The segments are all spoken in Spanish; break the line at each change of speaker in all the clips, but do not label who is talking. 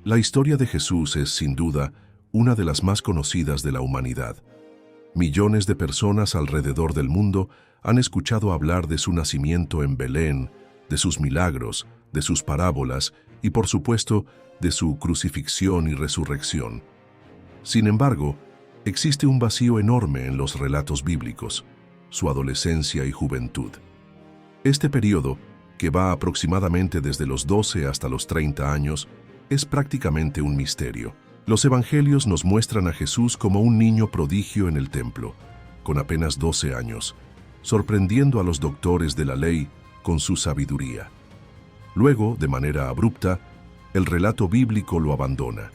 La historia de Jesús es, sin duda, una de las más conocidas de la humanidad. Millones de personas alrededor del mundo han escuchado hablar de su nacimiento en Belén, de sus milagros, de sus parábolas y, por supuesto, de su crucifixión y resurrección. Sin embargo, existe un vacío enorme en los relatos bíblicos, su adolescencia y juventud. Este periodo, que va aproximadamente desde los 12 hasta los 30 años, es prácticamente un misterio. Los evangelios nos muestran a Jesús como un niño prodigio en el templo, con apenas 12 años, sorprendiendo a los doctores de la ley con su sabiduría. Luego, de manera abrupta, el relato bíblico lo abandona.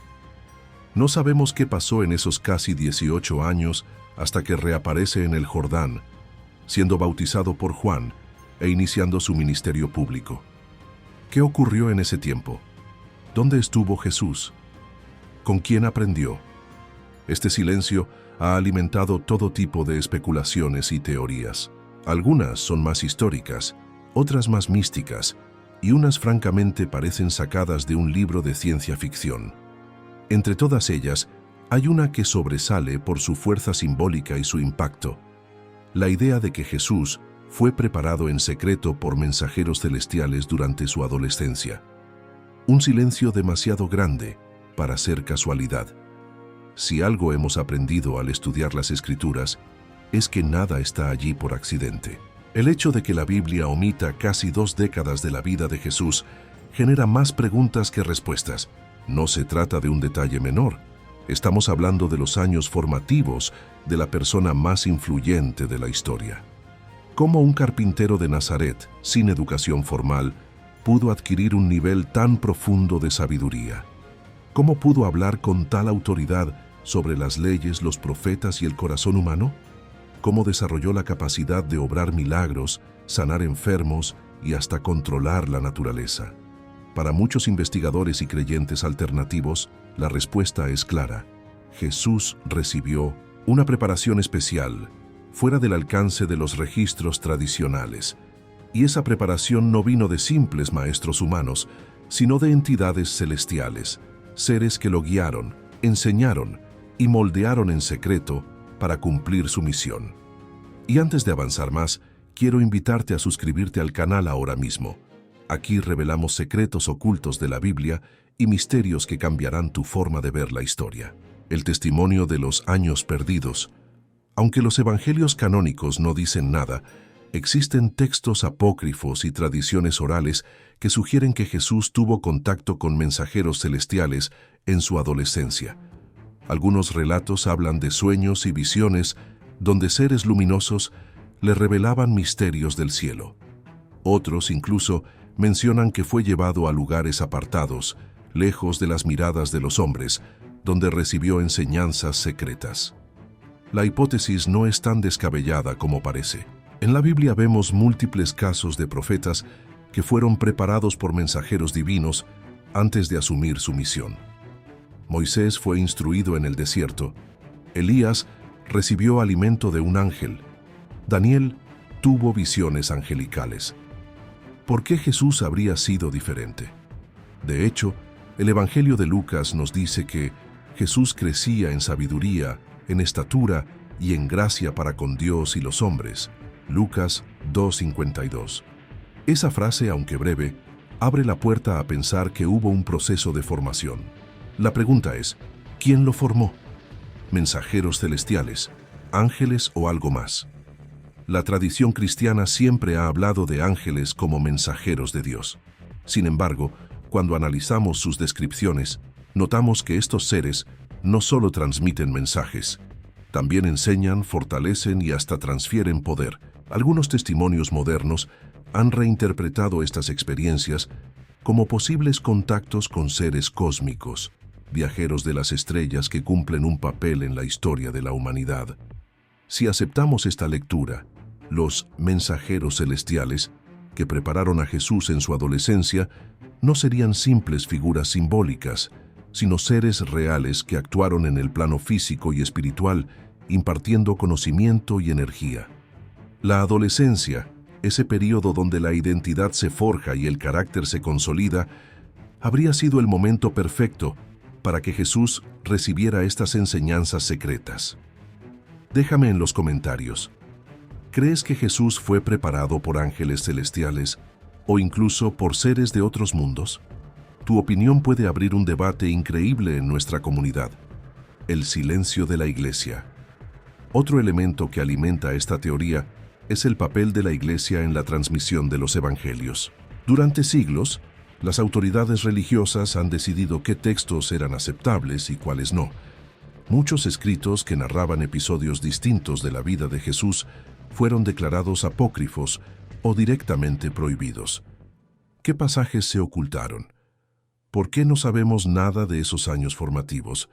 No sabemos qué pasó en esos casi 18 años hasta que reaparece en el Jordán, siendo bautizado por Juan e iniciando su ministerio público. ¿Qué ocurrió en ese tiempo? ¿Dónde estuvo Jesús? ¿Con quién aprendió? Este silencio ha alimentado todo tipo de especulaciones y teorías. Algunas son más históricas, otras más místicas, y unas francamente parecen sacadas de un libro de ciencia ficción. Entre todas ellas, hay una que sobresale por su fuerza simbólica y su impacto: la idea de que Jesús fue preparado en secreto por mensajeros celestiales durante su adolescencia. Un silencio demasiado grande para ser casualidad. Si algo hemos aprendido al estudiar las Escrituras, es que nada está allí por accidente. El hecho de que la Biblia omita casi 2 décadas de la vida de Jesús genera más preguntas que respuestas. No se trata de un detalle menor. Estamos hablando de los años formativos de la persona más influyente de la historia. ¿Cómo un carpintero de Nazaret, sin educación formal, pudo adquirir un nivel tan profundo de sabiduría? ¿Cómo pudo hablar con tal autoridad sobre las leyes, los profetas y el corazón humano? ¿Cómo desarrolló la capacidad de obrar milagros, sanar enfermos y hasta controlar la naturaleza? Para muchos investigadores y creyentes alternativos, la respuesta es clara. Jesús recibió una preparación especial, fuera del alcance de los registros tradicionales. Y esa preparación no vino de simples maestros humanos, sino de entidades celestiales, seres que lo guiaron, enseñaron y moldearon en secreto para cumplir su misión. Y antes de avanzar más, quiero invitarte a suscribirte al canal ahora mismo. Aquí revelamos secretos ocultos de la Biblia y misterios que cambiarán tu forma de ver la historia. El testimonio de los años perdidos. Aunque los evangelios canónicos no dicen nada, existen textos apócrifos y tradiciones orales que sugieren que Jesús tuvo contacto con mensajeros celestiales en su adolescencia. Algunos relatos hablan de sueños y visiones donde seres luminosos le revelaban misterios del cielo. Otros incluso mencionan que fue llevado a lugares apartados, lejos de las miradas de los hombres, donde recibió enseñanzas secretas. La hipótesis no es tan descabellada como parece. En la Biblia vemos múltiples casos de profetas que fueron preparados por mensajeros divinos antes de asumir su misión. Moisés fue instruido en el desierto. Elías recibió alimento de un ángel. Daniel tuvo visiones angelicales. ¿Por qué Jesús habría sido diferente? De hecho, el Evangelio de Lucas nos dice que Jesús crecía en sabiduría, en estatura y en gracia para con Dios y los hombres. Lucas 2:52. Esa frase, aunque breve, abre la puerta a pensar que hubo un proceso de formación. La pregunta es, ¿quién lo formó? ¿Mensajeros celestiales, ángeles o algo más? La tradición cristiana siempre ha hablado de ángeles como mensajeros de Dios. Sin embargo, cuando analizamos sus descripciones, notamos que estos seres no solo transmiten mensajes, también enseñan, fortalecen y hasta transfieren poder. Algunos testimonios modernos han reinterpretado estas experiencias como posibles contactos con seres cósmicos, viajeros de las estrellas que cumplen un papel en la historia de la humanidad. Si aceptamos esta lectura, los mensajeros celestiales que prepararon a Jesús en su adolescencia no serían simples figuras simbólicas, sino seres reales que actuaron en el plano físico y espiritual, impartiendo conocimiento y energía. La adolescencia, ese periodo donde la identidad se forja y el carácter se consolida, Habría sido el momento perfecto para que Jesús recibiera estas enseñanzas secretas. Déjame en los comentarios. ¿Crees que Jesús fue preparado por ángeles celestiales o incluso por seres de otros mundos? Tu opinión puede abrir un debate increíble en nuestra comunidad. El silencio de la Iglesia. Otro elemento que alimenta esta teoría es el papel de la Iglesia en la transmisión de los evangelios. Durante siglos, las autoridades religiosas han decidido qué textos eran aceptables y cuáles no. Muchos escritos que narraban episodios distintos de la vida de Jesús fueron declarados apócrifos o directamente prohibidos. ¿Qué pasajes se ocultaron? ¿Por qué no sabemos nada de esos años formativos?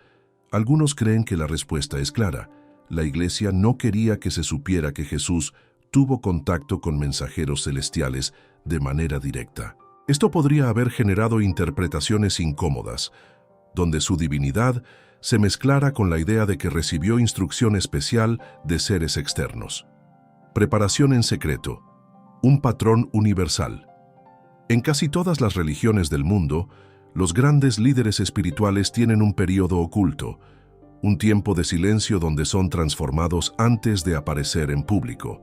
Algunos creen que la respuesta es clara. La Iglesia no quería que se supiera que Jesús tuvo contacto con mensajeros celestiales de manera directa. Esto podría haber generado interpretaciones incómodas, donde su divinidad se mezclara con la idea de que recibió instrucción especial de seres externos. Preparación en secreto. Un patrón universal. En casi todas las religiones del mundo, los grandes líderes espirituales tienen un período oculto, un tiempo de silencio donde son transformados antes de aparecer en público.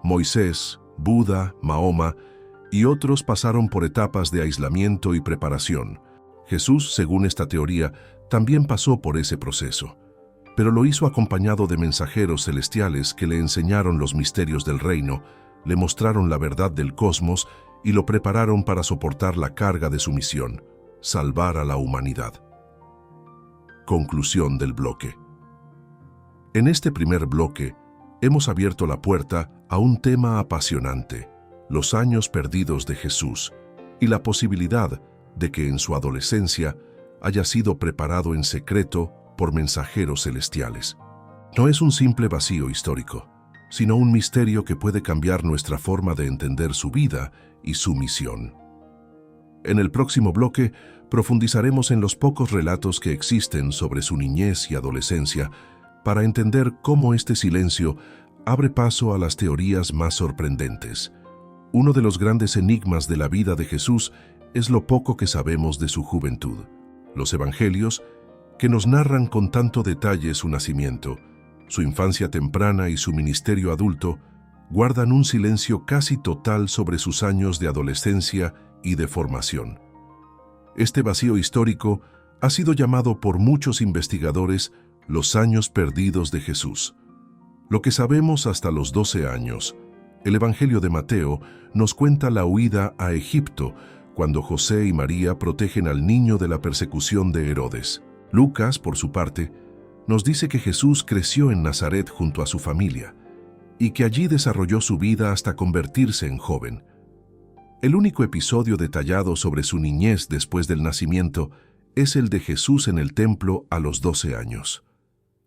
Moisés, Buda, Mahoma y otros pasaron por etapas de aislamiento y preparación. Jesús, según esta teoría, también pasó por ese proceso, pero lo hizo acompañado de mensajeros celestiales que le enseñaron los misterios del reino, le mostraron la verdad del cosmos y lo prepararon para soportar la carga de su misión, salvar a la humanidad. Conclusión del bloque. En este primer bloque, hemos abierto la puerta a un tema apasionante, los años perdidos de Jesús y la posibilidad de que en su adolescencia haya sido preparado en secreto por mensajeros celestiales. No es un simple vacío histórico, sino un misterio que puede cambiar nuestra forma de entender su vida y su misión. En el próximo bloque, profundizaremos en los pocos relatos que existen sobre su niñez y adolescencia para entender cómo este silencio abre paso a las teorías más sorprendentes. Uno de los grandes enigmas de la vida de Jesús es lo poco que sabemos de su juventud. Los evangelios, que nos narran con tanto detalle su nacimiento, su infancia temprana y su ministerio adulto, guardan un silencio casi total sobre sus años de adolescencia y de formación. Este vacío histórico ha sido llamado por muchos investigadores los años perdidos de Jesús. Lo que sabemos hasta los 12 años, el Evangelio de Mateo nos cuenta la huida a Egipto cuando José y María protegen al niño de la persecución de Herodes. Lucas, por su parte, nos dice que Jesús creció en Nazaret junto a su familia y que allí desarrolló su vida hasta convertirse en joven. El único episodio detallado sobre su niñez después del nacimiento es el de Jesús en el templo a los 12 años.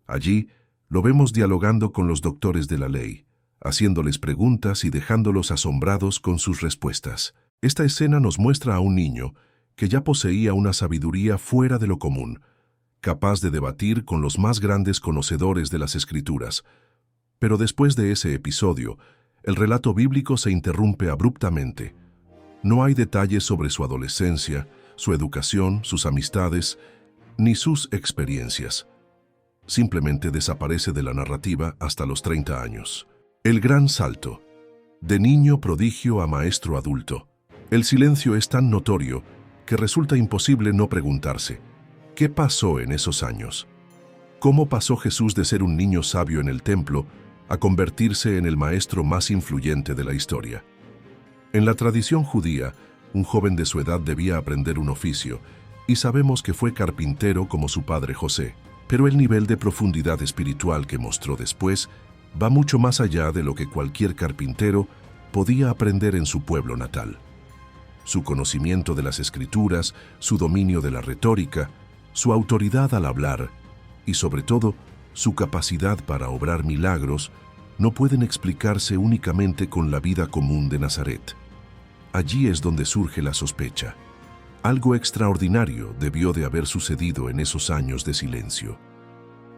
Allí lo vemos dialogando con los doctores de la ley, haciéndoles preguntas y dejándolos asombrados con sus respuestas. Esta escena nos muestra a un niño que ya poseía una sabiduría fuera de lo común, capaz de debatir con los más grandes conocedores de las Escrituras. Pero después de ese episodio, el relato bíblico se interrumpe abruptamente. No hay detalles sobre su adolescencia, su educación, sus amistades, ni sus experiencias. Simplemente desaparece de la narrativa hasta los 30 años. El gran salto. De niño prodigio a maestro adulto. El silencio es tan notorio que resulta imposible no preguntarse, ¿qué pasó en esos años? ¿Cómo pasó Jesús de ser un niño sabio en el templo a convertirse en el maestro más influyente de la historia? En la tradición judía, un joven de su edad debía aprender un oficio, y sabemos que fue carpintero como su padre José. Pero el nivel de profundidad espiritual que mostró después va mucho más allá de lo que cualquier carpintero podía aprender en su pueblo natal. Su conocimiento de las Escrituras, su dominio de la retórica, su autoridad al hablar y, sobre todo, su capacidad para obrar milagros no pueden explicarse únicamente con la vida común de Nazaret. Allí es donde surge la sospecha. Algo extraordinario debió de haber sucedido en esos años de silencio.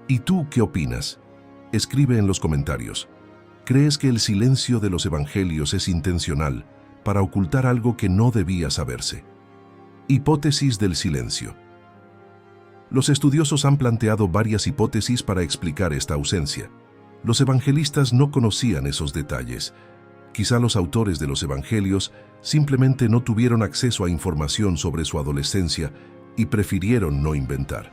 ¿Y tú qué opinas? Escribe en los comentarios. ¿Crees que el silencio de los evangelios es intencional para ocultar algo que no debía saberse? Hipótesis del silencio. Los estudiosos han planteado varias hipótesis para explicar esta ausencia. Los evangelistas no conocían esos detalles. Quizá los autores de los evangelios simplemente no tuvieron acceso a información sobre su adolescencia y prefirieron no inventar.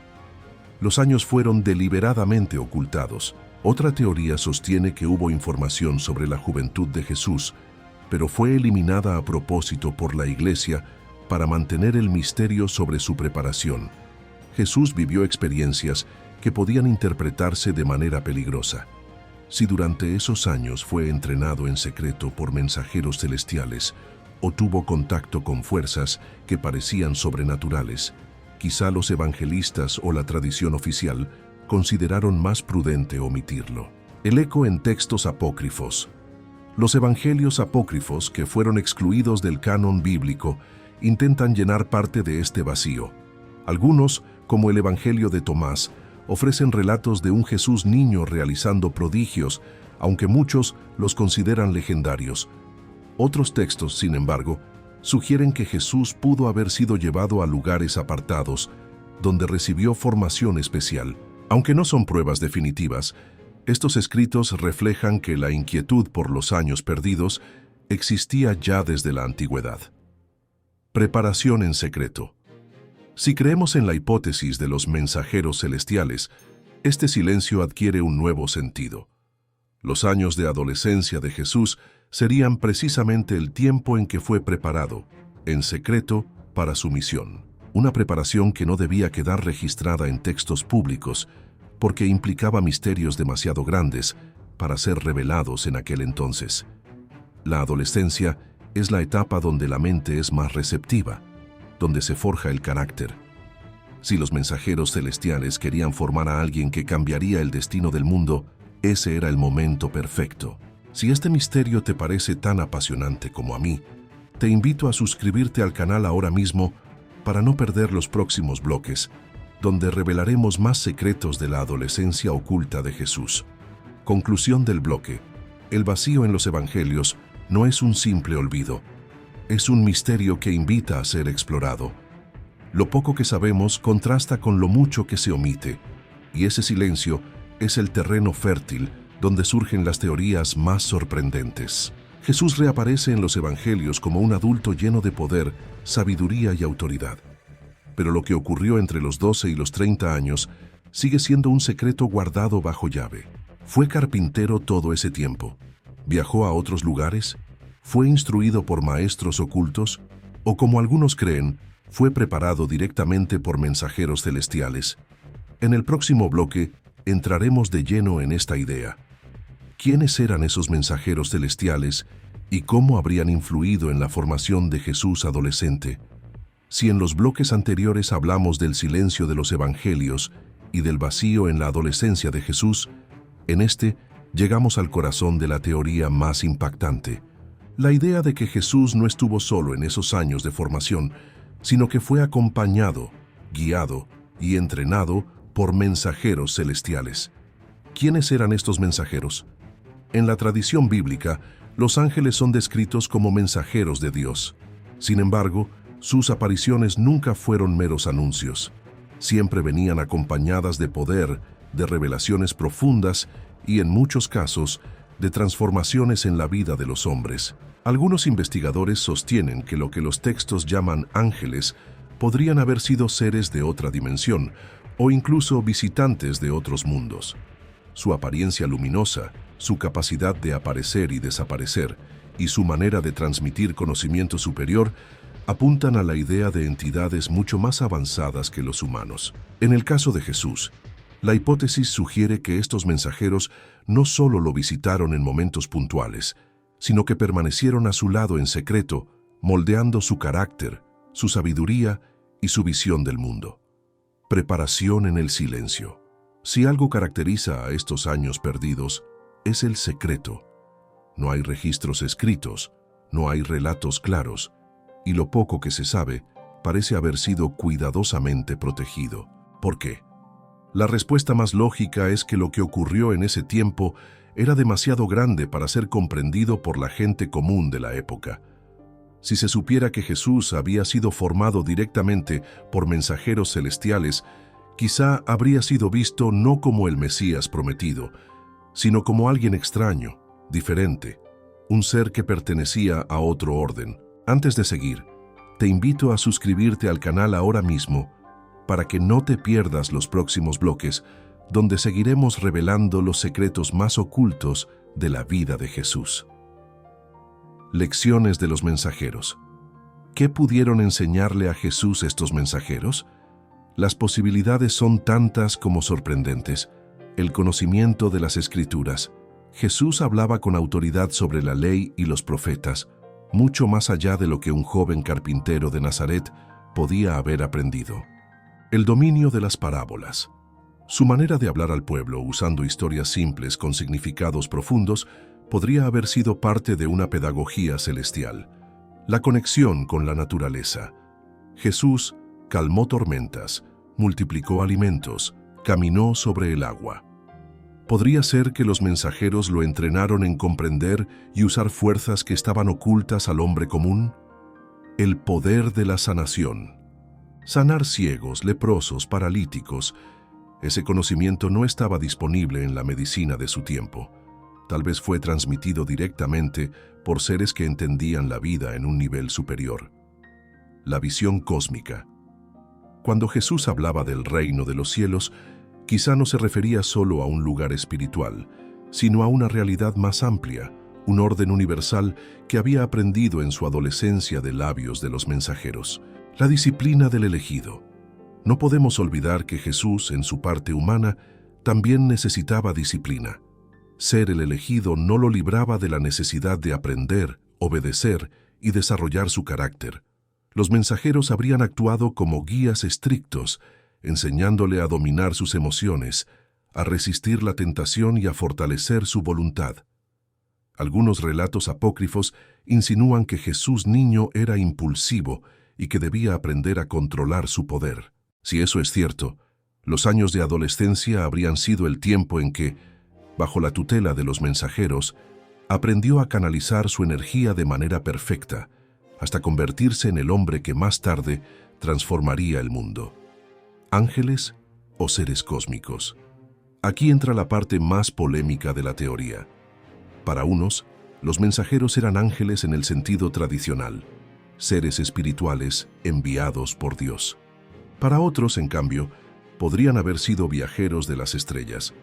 Los años fueron deliberadamente ocultados. Otra teoría sostiene que hubo información sobre la juventud de Jesús, pero fue eliminada a propósito por la Iglesia para mantener el misterio sobre su preparación. Jesús vivió experiencias que podían interpretarse de manera peligrosa. Si durante esos años fue entrenado en secreto por mensajeros celestiales o tuvo contacto con fuerzas que parecían sobrenaturales, quizá los evangelistas o la tradición oficial consideraron más prudente omitirlo. El eco en textos apócrifos. Los evangelios apócrifos, que fueron excluidos del canon bíblico, intentan llenar parte de este vacío. Algunos, como el Evangelio de Tomás, ofrecen relatos de un Jesús niño realizando prodigios, aunque muchos los consideran legendarios. Otros textos, sin embargo, sugieren que Jesús pudo haber sido llevado a lugares apartados, donde recibió formación especial. Aunque no son pruebas definitivas, estos escritos reflejan que la inquietud por los años perdidos existía ya desde la antigüedad. Preparación en secreto. Si creemos en la hipótesis de los mensajeros celestiales, este silencio adquiere un nuevo sentido. Los años de adolescencia de Jesús serían precisamente el tiempo en que fue preparado, en secreto, para su misión. Una preparación que no debía quedar registrada en textos públicos, porque implicaba misterios demasiado grandes para ser revelados en aquel entonces. La adolescencia es la etapa donde la mente es más receptiva, donde se forja el carácter. Si los mensajeros celestiales querían formar a alguien que cambiaría el destino del mundo, ese era el momento perfecto. Si este misterio te parece tan apasionante como a mí, te invito a suscribirte al canal ahora mismo para no perder los próximos bloques, donde revelaremos más secretos de la adolescencia oculta de Jesús. Conclusión del bloque. El vacío en los evangelios no es un simple olvido. Es un misterio que invita a ser explorado. Lo poco que sabemos contrasta con lo mucho que se omite, y ese silencio es el terreno fértil donde surgen las teorías más sorprendentes. Jesús reaparece en los evangelios como un adulto lleno de poder, sabiduría y autoridad. Pero lo que ocurrió entre los 12 y los 30 años sigue siendo un secreto guardado bajo llave. ¿Fue carpintero todo ese tiempo? ¿Viajó a otros lugares? ¿Fue instruido por maestros ocultos? ¿O, como algunos creen, fue preparado directamente por mensajeros celestiales? En el próximo bloque entraremos de lleno en esta idea. ¿Quiénes eran esos mensajeros celestiales y cómo habrían influido en la formación de Jesús adolescente? Si en los bloques anteriores hablamos del silencio de los evangelios y del vacío en la adolescencia de Jesús, en este llegamos al corazón de la teoría más impactante. La idea de que Jesús no estuvo solo en esos años de formación, sino que fue acompañado, guiado y entrenado por mensajeros celestiales. ¿Quiénes eran estos mensajeros? En la tradición bíblica, los ángeles son descritos como mensajeros de Dios. Sin embargo, sus apariciones nunca fueron meros anuncios. Siempre venían acompañadas de poder, de revelaciones profundas y, en muchos casos, de transformaciones en la vida de los hombres. Algunos investigadores sostienen que lo que los textos llaman ángeles podrían haber sido seres de otra dimensión o incluso visitantes de otros mundos. Su apariencia luminosa, su capacidad de aparecer y desaparecer y su manera de transmitir conocimiento superior apuntan a la idea de entidades mucho más avanzadas que los humanos. En el caso de Jesús, la hipótesis sugiere que estos mensajeros no solo lo visitaron en momentos puntuales, sino que permanecieron a su lado en secreto, moldeando su carácter, su sabiduría y su visión del mundo. Preparación en el silencio. Si algo caracteriza a estos años perdidos, es el secreto. No hay registros escritos, no hay relatos claros, y lo poco que se sabe parece haber sido cuidadosamente protegido. ¿Por qué? La respuesta más lógica es que lo que ocurrió en ese tiempo era demasiado grande para ser comprendido por la gente común de la época. Si se supiera que Jesús había sido formado directamente por mensajeros celestiales, quizá habría sido visto no como el Mesías prometido, sino como alguien extraño, diferente, un ser que pertenecía a otro orden. Antes de seguir, te invito a suscribirte al canal ahora mismo para que no te pierdas los próximos bloques, donde seguiremos revelando los secretos más ocultos de la vida de Jesús. Lecciones de los mensajeros. ¿Qué pudieron enseñarle a Jesús estos mensajeros? Las posibilidades son tantas como sorprendentes. El conocimiento de las Escrituras. Jesús hablaba con autoridad sobre la ley y los profetas, mucho más allá de lo que un joven carpintero de Nazaret podía haber aprendido. El dominio de las parábolas. Su manera de hablar al pueblo usando historias simples con significados profundos podría haber sido parte de una pedagogía celestial. La conexión con la naturaleza. Jesús calmó tormentas, multiplicó alimentos, caminó sobre el agua. ¿Podría ser que los mensajeros lo entrenaron en comprender y usar fuerzas que estaban ocultas al hombre común? El poder de la sanación. Sanar ciegos, leprosos, paralíticos. Ese conocimiento no estaba disponible en la medicina de su tiempo. Tal vez fue transmitido directamente por seres que entendían la vida en un nivel superior. La visión cósmica. Cuando Jesús hablaba del reino de los cielos, quizá no se refería solo a un lugar espiritual, sino a una realidad más amplia, un orden universal que había aprendido en su adolescencia de labios de los mensajeros. La disciplina del elegido. No podemos olvidar que Jesús, en su parte humana, también necesitaba disciplina. Ser el elegido no lo libraba de la necesidad de aprender, obedecer y desarrollar su carácter. Los mensajeros habrían actuado como guías estrictos, enseñándole a dominar sus emociones, a resistir la tentación y a fortalecer su voluntad. Algunos relatos apócrifos insinúan que Jesús niño era impulsivo y que debía aprender a controlar su poder. Si eso es cierto, los años de adolescencia habrían sido el tiempo en que, bajo la tutela de los mensajeros, aprendió a canalizar su energía de manera perfecta, hasta convertirse en el hombre que más tarde transformaría el mundo. ¿Ángeles o seres cósmicos? Aquí entra la parte más polémica de la teoría. Para unos, los mensajeros eran ángeles en el sentido tradicional, seres espirituales enviados por Dios. Para otros, en cambio, podrían haber sido viajeros de las estrellas,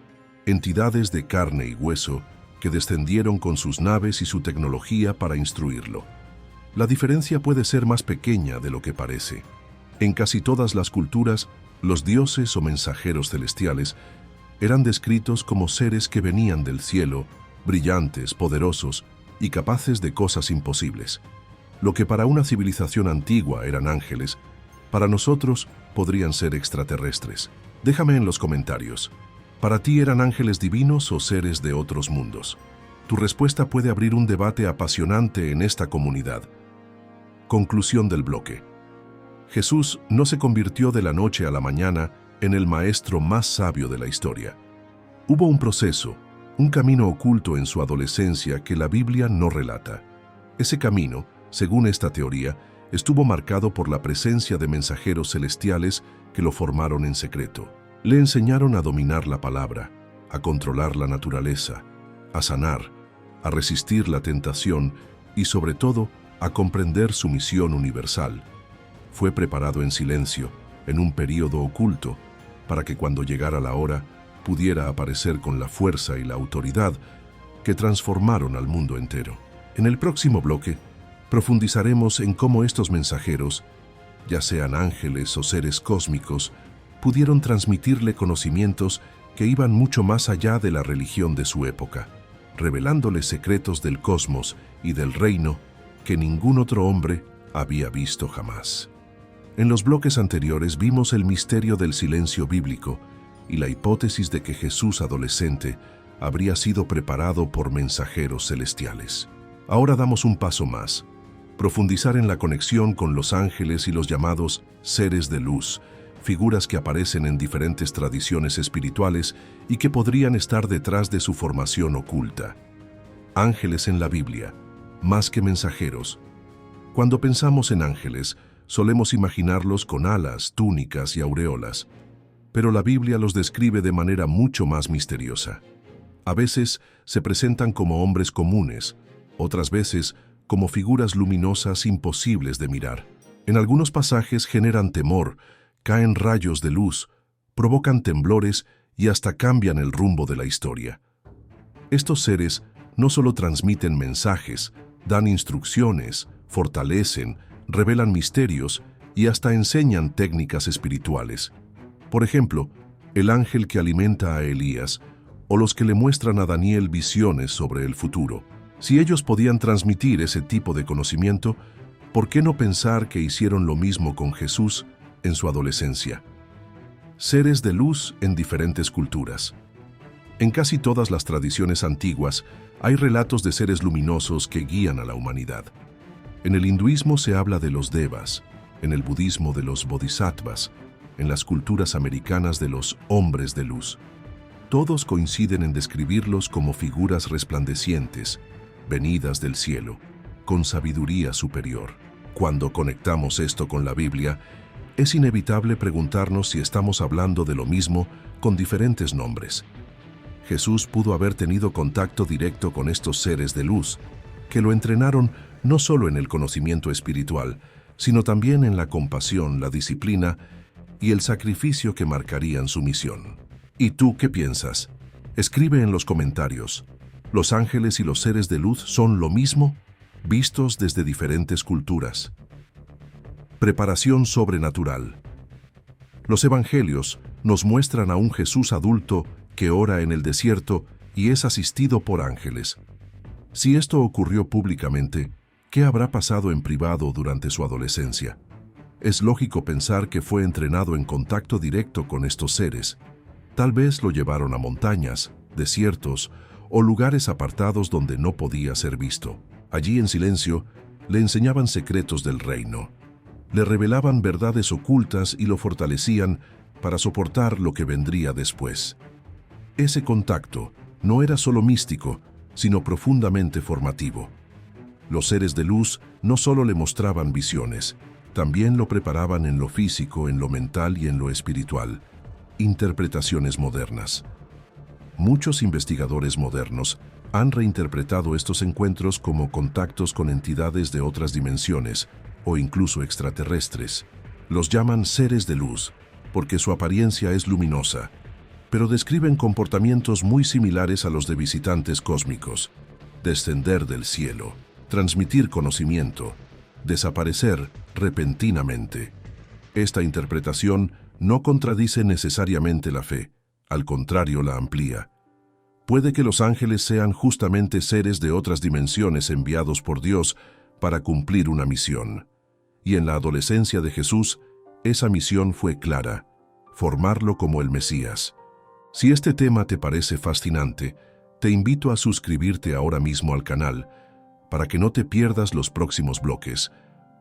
entidades de carne y hueso que descendieron con sus naves y su tecnología para instruirlo. La diferencia puede ser más pequeña de lo que parece. En casi todas las culturas, los dioses o mensajeros celestiales eran descritos como seres que venían del cielo, brillantes, poderosos y capaces de cosas imposibles. Lo que para una civilización antigua eran ángeles, para nosotros podrían ser extraterrestres. Déjame en los comentarios. ¿Para ti eran ángeles divinos o seres de otros mundos? Tu respuesta puede abrir un debate apasionante en esta comunidad. Conclusión del bloque. Jesús no se convirtió de la noche a la mañana en el maestro más sabio de la historia. Hubo un proceso, un camino oculto en su adolescencia que la Biblia no relata. Ese camino, según esta teoría, estuvo marcado por la presencia de mensajeros celestiales que lo formaron en secreto. Le enseñaron a dominar la palabra, a controlar la naturaleza, a sanar, a resistir la tentación y, sobre todo, a comprender su misión universal. Fue preparado en silencio, en un período oculto, para que cuando llegara la hora pudiera aparecer con la fuerza y la autoridad que transformaron al mundo entero. En el próximo bloque, profundizaremos en cómo estos mensajeros, ya sean ángeles o seres cósmicos, pudieron transmitirle conocimientos que iban mucho más allá de la religión de su época, revelándole secretos del cosmos y del reino que ningún otro hombre había visto jamás. En los bloques anteriores vimos el misterio del silencio bíblico y la hipótesis de que Jesús adolescente habría sido preparado por mensajeros celestiales. Ahora damos un paso más, profundizar en la conexión con los ángeles y los llamados seres de luz, figuras que aparecen en diferentes tradiciones espirituales y que podrían estar detrás de su formación oculta. Ángeles en la Biblia, más que mensajeros. Cuando pensamos en ángeles, solemos imaginarlos con alas, túnicas y aureolas, pero la Biblia los describe de manera mucho más misteriosa. A veces se presentan como hombres comunes, otras veces como figuras luminosas imposibles de mirar. En algunos pasajes generan temor, caen rayos de luz, provocan temblores y hasta cambian el rumbo de la historia. Estos seres no solo transmiten mensajes, dan instrucciones, fortalecen, revelan misterios y hasta enseñan técnicas espirituales. Por ejemplo, el ángel que alimenta a Elías o los que le muestran a Daniel visiones sobre el futuro. Si ellos podían transmitir ese tipo de conocimiento, ¿por qué no pensar que hicieron lo mismo con Jesús en su adolescencia? Seres de luz en diferentes culturas. En casi todas las tradiciones antiguas hay relatos de seres luminosos que guían a la humanidad. En el hinduismo se habla de los devas, en el budismo de los bodhisattvas, en las culturas americanas de los hombres de luz. Todos coinciden en describirlos como figuras resplandecientes, venidas del cielo, con sabiduría superior. Cuando conectamos esto con la Biblia, es inevitable preguntarnos si estamos hablando de lo mismo con diferentes nombres. Jesús pudo haber tenido contacto directo con estos seres de luz, que lo entrenaron no solo en el conocimiento espiritual, sino también en la compasión, la disciplina y el sacrificio que marcarían su misión. ¿Y tú qué piensas? Escribe en los comentarios. ¿Los ángeles y los seres de luz son lo mismo, vistos desde diferentes culturas? Preparación sobrenatural. Los evangelios nos muestran a un Jesús adulto que ora en el desierto y es asistido por ángeles. Si esto ocurrió públicamente, ¿qué habrá pasado en privado durante su adolescencia? Es lógico pensar que fue entrenado en contacto directo con estos seres. Tal vez lo llevaron a montañas, desiertos o lugares apartados donde no podía ser visto. Allí en silencio, le enseñaban secretos del reino. Le revelaban verdades ocultas y lo fortalecían para soportar lo que vendría después. Ese contacto no era solo místico, sino profundamente formativo. Los seres de luz no solo le mostraban visiones, también lo preparaban en lo físico, en lo mental y en lo espiritual. Interpretaciones modernas. Muchos investigadores modernos han reinterpretado estos encuentros como contactos con entidades de otras dimensiones o incluso extraterrestres. Los llaman seres de luz porque su apariencia es luminosa, pero describen comportamientos muy similares a los de visitantes cósmicos: descender del cielo, transmitir conocimiento, desaparecer repentinamente. Esta interpretación no contradice necesariamente la fe, al contrario la amplía. Puede que los ángeles sean justamente seres de otras dimensiones enviados por Dios para cumplir una misión. Y en la adolescencia de Jesús, esa misión fue clara: formarlo como el Mesías. Si este tema te parece fascinante, te invito a suscribirte ahora mismo al canal para que no te pierdas los próximos bloques,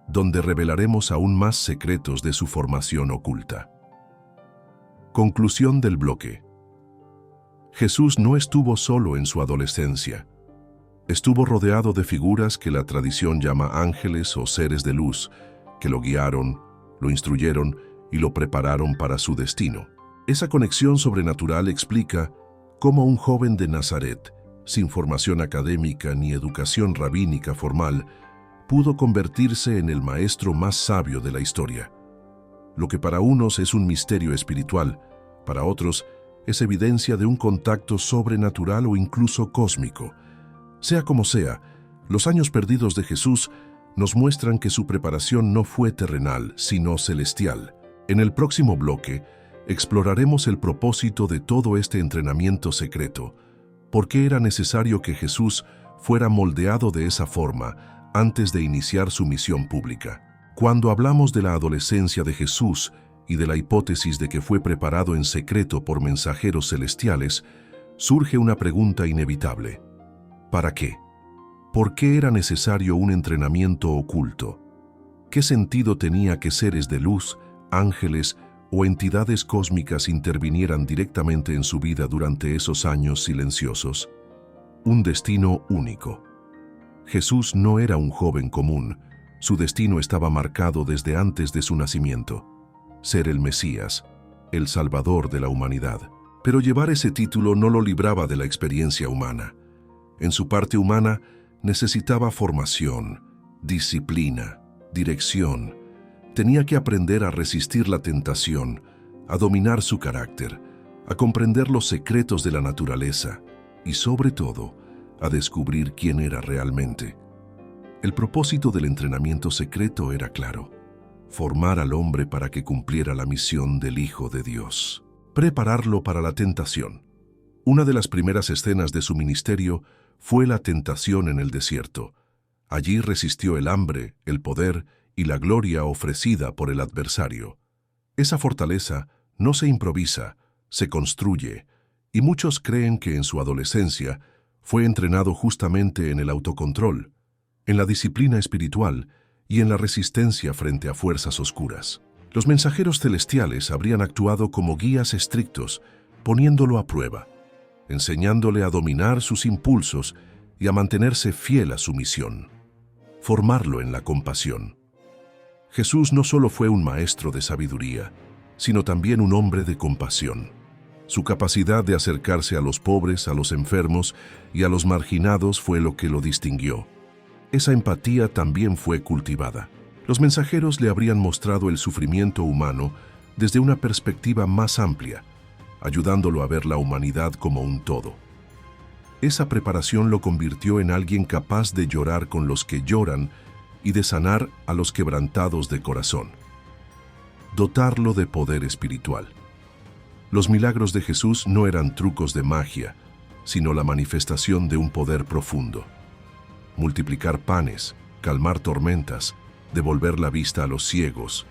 donde revelaremos aún más secretos de su formación oculta. Conclusión del bloque. Jesús no estuvo solo en su adolescencia. Estuvo rodeado de figuras que la tradición llama ángeles o seres de luz, que lo guiaron, lo instruyeron y lo prepararon para su destino. Esa conexión sobrenatural explica cómo un joven de Nazaret, sin formación académica ni educación rabínica formal, pudo convertirse en el maestro más sabio de la historia. Lo que para unos es un misterio espiritual, para otros es evidencia de un contacto sobrenatural o incluso cósmico. Sea como sea, los años perdidos de Jesús nos muestran que su preparación no fue terrenal, sino celestial. En el próximo bloque, exploraremos el propósito de todo este entrenamiento secreto. ¿Por qué era necesario que Jesús fuera moldeado de esa forma antes de iniciar su misión pública? Cuando hablamos de la adolescencia de Jesús y de la hipótesis de que fue preparado en secreto por mensajeros celestiales, surge una pregunta inevitable. ¿Para qué? ¿Por qué era necesario un entrenamiento oculto? ¿Qué sentido tenía que seres de luz, ángeles o entidades cósmicas intervinieran directamente en su vida durante esos años silenciosos? Un destino único. Jesús no era un joven común, Su destino estaba marcado desde antes de su nacimiento: ser el Mesías, el Salvador de la humanidad. Pero llevar ese título no lo libraba de la experiencia humana. En su parte humana necesitaba formación, disciplina, dirección. Tenía que aprender a resistir la tentación, a dominar su carácter, a comprender los secretos de la naturaleza y, sobre todo, a descubrir quién era realmente. El propósito del entrenamiento secreto era claro: formar al hombre para que cumpliera la misión del Hijo de Dios. Prepararlo para la tentación. Una de las primeras escenas de su ministerio fue la tentación en el desierto. Allí resistió el hambre, el poder y la gloria ofrecida por el adversario. Esa fortaleza no se improvisa, se construye, y muchos creen que en su adolescencia fue entrenado justamente en el autocontrol, en la disciplina espiritual y en la resistencia frente a fuerzas oscuras. Los mensajeros celestiales habrían actuado como guías estrictos, poniéndolo a prueba, enseñándole a dominar sus impulsos y a mantenerse fiel a su misión: formarlo en la compasión. Jesús no solo fue un maestro de sabiduría, sino también un hombre de compasión. Su capacidad de acercarse a los pobres, a los enfermos y a los marginados fue lo que lo distinguió. Esa empatía también fue cultivada. Los mensajeros le habrían mostrado el sufrimiento humano desde una perspectiva más amplia, ayudándolo a ver la humanidad como un todo. Esa preparación lo convirtió en alguien capaz de llorar con los que lloran y de sanar a los quebrantados de corazón. Dotarlo de poder espiritual. Los milagros de Jesús no eran trucos de magia, sino la manifestación de un poder profundo. Multiplicar panes, calmar tormentas, devolver la vista a los ciegos.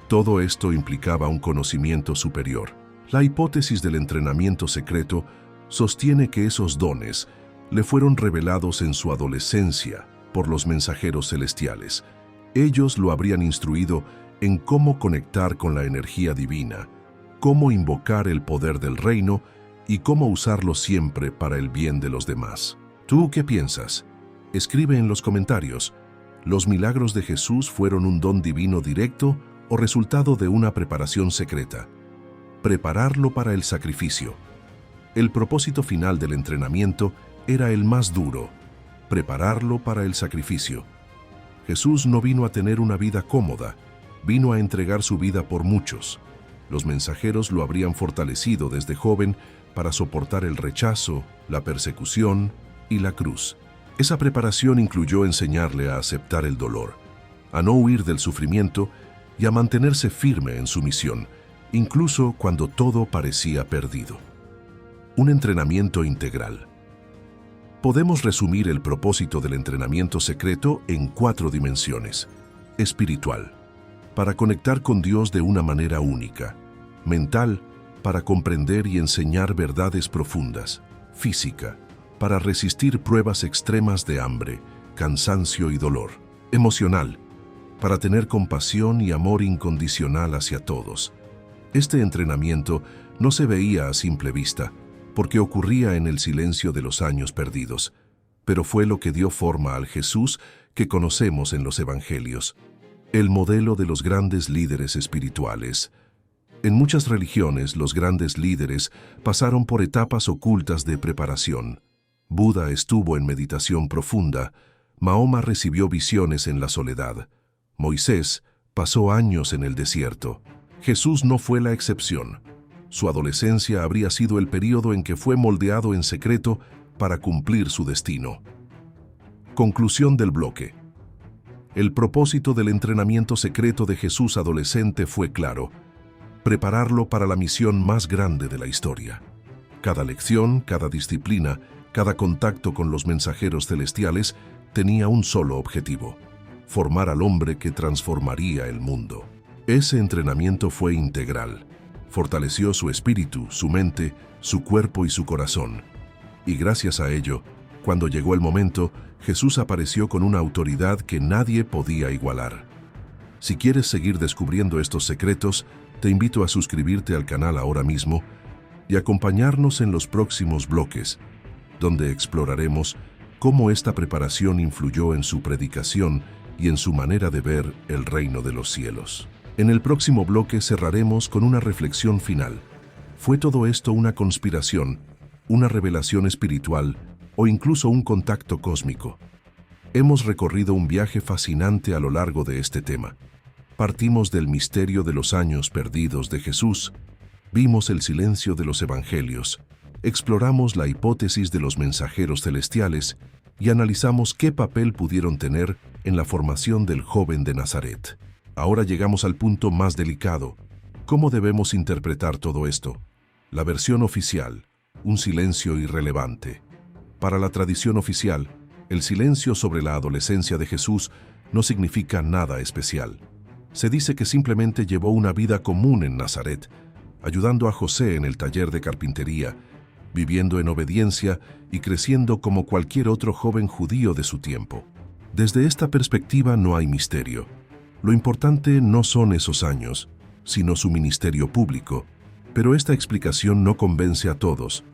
Todo esto implicaba un conocimiento superior. La hipótesis del entrenamiento secreto sostiene que esos dones le fueron revelados en su adolescencia por los mensajeros celestiales. Ellos lo habrían instruido en cómo conectar con la energía divina, cómo invocar el poder del reino y cómo usarlo siempre para el bien de los demás. ¿Tú qué piensas? Escribe en los comentarios. ¿Los milagros de Jesús fueron un don divino directo o resultado de una preparación secreta? Prepararlo para el sacrificio. El propósito final del entrenamiento era el más duro: prepararlo para el sacrificio. Jesús no vino a tener una vida cómoda, vino a entregar su vida por muchos. Los mensajeros lo habrían fortalecido desde joven para soportar el rechazo, la persecución y la cruz. Esa preparación incluyó enseñarle a aceptar el dolor, a no huir del sufrimiento y a mantenerse firme en su misión, incluso cuando todo parecía perdido. Un entrenamiento integral. Podemos resumir el propósito del entrenamiento secreto en 4 dimensiones. Espiritual, para conectar con Dios de una manera única. Mental, para comprender y enseñar verdades profundas. Física, para resistir pruebas extremas de hambre, cansancio y dolor. Emocional, para tener compasión y amor incondicional hacia todos. Este entrenamiento no se veía a simple vista, porque ocurría en el silencio de los años perdidos, pero fue lo que dio forma al Jesús que conocemos en los Evangelios, el modelo de los grandes líderes espirituales. En muchas religiones, los grandes líderes pasaron por etapas ocultas de preparación. Buda estuvo en meditación profunda, Mahoma recibió visiones en la soledad, Moisés pasó años en el desierto. Jesús no fue la excepción. Su adolescencia habría sido el período en que fue moldeado en secreto para cumplir su destino. Conclusión del bloque. El propósito del entrenamiento secreto de Jesús adolescente fue claro: prepararlo para la misión más grande de la historia. Cada lección, cada disciplina, cada contacto con los mensajeros celestiales tenía un solo objetivo: formar al hombre que transformaría el mundo. Ese entrenamiento fue integral. Fortaleció su espíritu, su mente, su cuerpo y su corazón. Y gracias a ello, cuando llegó el momento, Jesús apareció con una autoridad que nadie podía igualar. Si quieres seguir descubriendo estos secretos, te invito a suscribirte al canal ahora mismo y acompañarnos en los próximos bloques, donde exploraremos cómo esta preparación influyó en su predicación y en su manera de ver el reino de los cielos. En el próximo bloque cerraremos con una reflexión final. ¿Fue todo esto una conspiración, una revelación espiritual o incluso un contacto cósmico? Hemos recorrido un viaje fascinante a lo largo de este tema. Partimos del misterio de los años perdidos de Jesús, vimos el silencio de los evangelios, exploramos la hipótesis de los mensajeros celestiales y analizamos qué papel pudieron tener en la formación del joven de Nazaret. Ahora llegamos al punto más delicado. ¿Cómo debemos interpretar todo esto? La versión oficial, un silencio irrelevante. Para la tradición oficial, el silencio sobre la adolescencia de Jesús no significa nada especial. Se dice que simplemente llevó una vida común en Nazaret, ayudando a José en el taller de carpintería, viviendo en obediencia y creciendo como cualquier otro joven judío de su tiempo. Desde esta perspectiva no hay misterio. Lo importante no son esos años, sino su ministerio público. Pero esta explicación no convence a todos.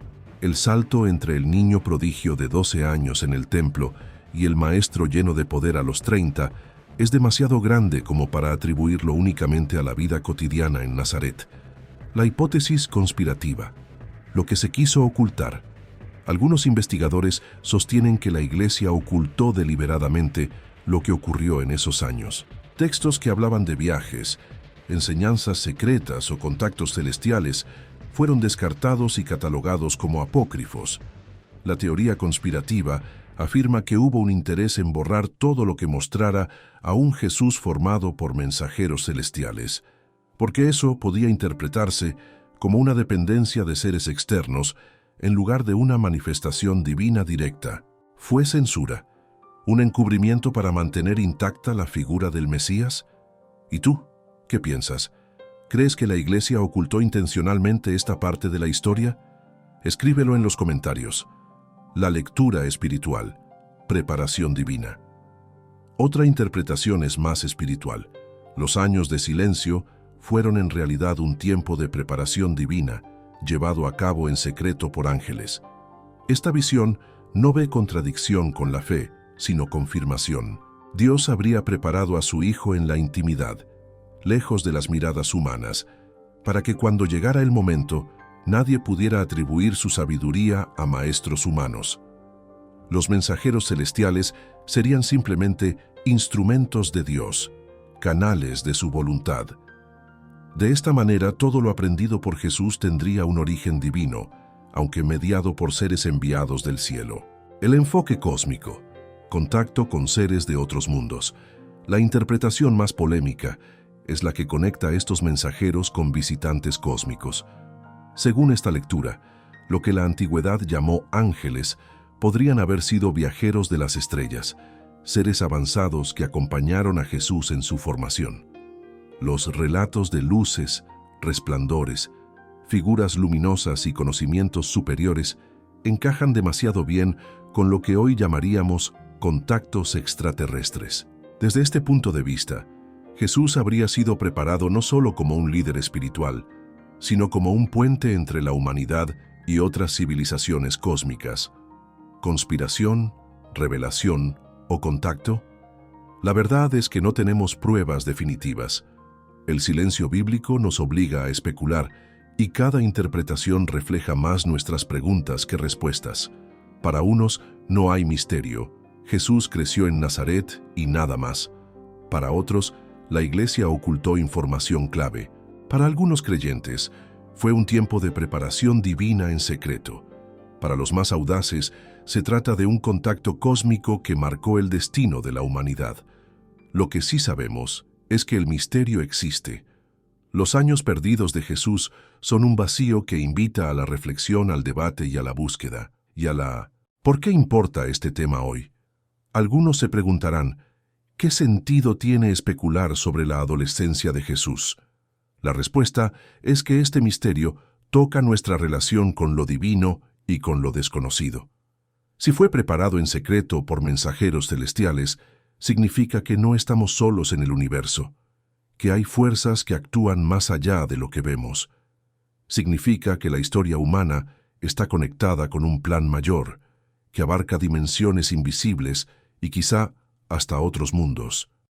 El salto entre el niño prodigio de 12 años en el templo y el maestro lleno de poder a los 30 es demasiado grande como para atribuirlo únicamente a la vida cotidiana en Nazaret. La hipótesis conspirativa. Lo que se quiso ocultar. Algunos investigadores sostienen que la Iglesia ocultó deliberadamente lo que ocurrió en esos años. Textos que hablaban de viajes, enseñanzas secretas o contactos celestiales fueron descartados y catalogados como apócrifos. La teoría conspirativa afirma que hubo un interés en borrar todo lo que mostrara a un Jesús formado por mensajeros celestiales, porque eso podía interpretarse como una dependencia de seres externos en lugar de una manifestación divina directa. ¿Fue censura? ¿Un encubrimiento para mantener intacta la figura del Mesías? ¿Y tú? ¿Qué piensas? ¿Crees que la Iglesia ocultó intencionalmente esta parte de la historia? Escríbelo en los comentarios. La lectura espiritual. Preparación divina. Otra interpretación es más espiritual. Los años de silencio fueron en realidad un tiempo de preparación divina, llevado a cabo en secreto por ángeles. Esta visión no ve contradicción con la fe, sino confirmación. Dios habría preparado a su Hijo en la intimidad, lejos de las miradas humanas, para que cuando llegara el momento, nadie pudiera atribuir su sabiduría a maestros humanos. Los mensajeros celestiales serían simplemente instrumentos de Dios, canales de su voluntad. De esta manera, todo lo aprendido por Jesús tendría un origen divino, aunque mediado por seres enviados del cielo. El enfoque cósmico, contacto con seres de otros mundos. La interpretación más polémica es la que conecta a estos mensajeros con visitantes cósmicos. Según esta lectura, lo que la antigüedad llamó ángeles podrían haber sido viajeros de las estrellas, seres avanzados que acompañaron a Jesús en su formación. Los relatos de luces, resplandores, figuras luminosas y conocimientos superiores encajan demasiado bien con lo que hoy llamaríamos contactos extraterrestres. Desde este punto de vista, Jesús habría sido preparado no solo como un líder espiritual, sino como un puente entre la humanidad y otras civilizaciones cósmicas. ¿Conspiración, revelación o contacto? La verdad es que no tenemos pruebas definitivas. El silencio bíblico nos obliga a especular y cada interpretación refleja más nuestras preguntas que respuestas. Para unos no hay misterio. Jesús creció en Nazaret y nada más. Para otros, la Iglesia ocultó información clave. Para algunos creyentes, fue un tiempo de preparación divina en secreto. Para los más audaces, se trata de un contacto cósmico que marcó el destino de la humanidad. Lo que sí sabemos es que el misterio existe. Los años perdidos de Jesús son un vacío que invita a la reflexión, al debate y a la búsqueda. ¿Por qué importa este tema hoy? Algunos se preguntarán, ¿qué sentido tiene especular sobre la adolescencia de Jesús? La respuesta es que este misterio toca nuestra relación con lo divino y con lo desconocido. Si fue preparado en secreto por mensajeros celestiales, significa que no estamos solos en el universo, que hay fuerzas que actúan más allá de lo que vemos. Significa que la historia humana está conectada con un plan mayor, que abarca dimensiones invisibles y quizá hasta otros mundos.